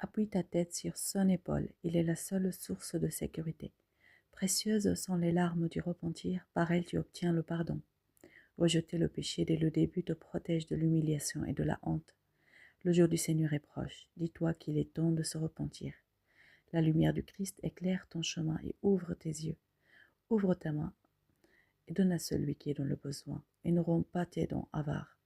Appuie ta tête sur son épaule, il est la seule source de sécurité. Précieuses sont les larmes du repentir, par elles tu obtiens le pardon. Rejeter le péché dès le début te protège de l'humiliation et de la honte. Le jour du Seigneur est proche, dis-toi qu'il est temps de se repentir. La lumière du Christ éclaire ton chemin et ouvre tes yeux. Ouvre ta main et donne à celui qui est dans le besoin, et ne romps pas tes dons avares.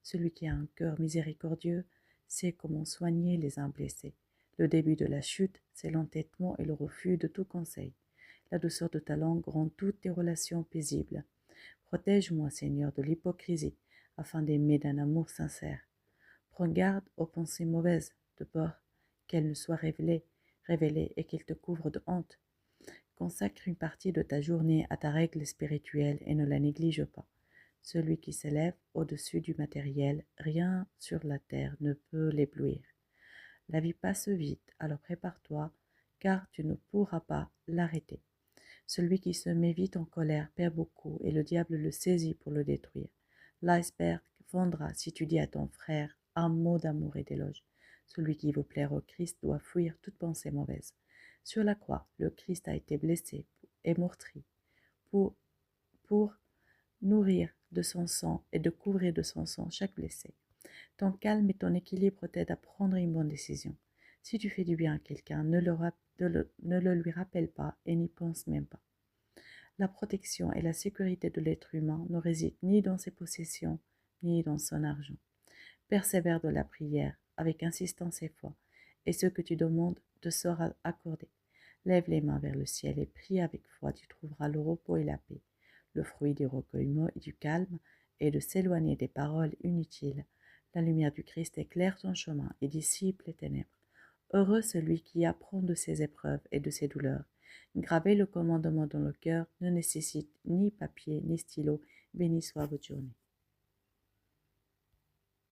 Celui qui a un cœur miséricordieux sait comment soigner les âmes blessées. Le début de la chute, c'est l'entêtement et le refus de tout conseil. La douceur de ta langue rend toutes tes relations paisibles. Protège-moi, Seigneur, de l'hypocrisie, afin d'aimer d'un amour sincère. Prends garde aux pensées mauvaises, de peur qu'elles ne soient révélées et qu'elles te couvrent de honte. Consacre une partie de ta journée à ta règle spirituelle et ne la néglige pas. Celui qui s'élève au-dessus du matériel, rien sur la terre ne peut l'éblouir. La vie passe vite, alors prépare-toi, car tu ne pourras pas l'arrêter. Celui qui se met vite en colère perd beaucoup, et le diable le saisit pour le détruire. L'iceberg fondra si tu dis à ton frère un mot d'amour et d'éloge. Celui qui veut plaire au Christ doit fuir toute pensée mauvaise. Sur la croix, le Christ a été blessé et meurtri pour nourrir de son sang et de couvrir de son sang chaque blessé. Ton calme et ton équilibre t'aident à prendre une bonne décision. Si tu fais du bien à quelqu'un, ne le lui rappelle pas et n'y pense même pas. La protection et la sécurité de l'être humain ne résident ni dans ses possessions, ni dans son argent. Persévère de la prière avec insistance et foi, et ce que tu demandes te sera accordé. Lève les mains vers le ciel et prie avec foi, tu trouveras le repos et la paix. Le fruit du recueillement et du calme est de s'éloigner des paroles inutiles. La lumière du Christ éclaire ton chemin et dissipe les ténèbres. Heureux celui qui apprend de ses épreuves et de ses douleurs. Graver le commandement dans le cœur ne nécessite ni papier ni stylo. Béni soit votre journée.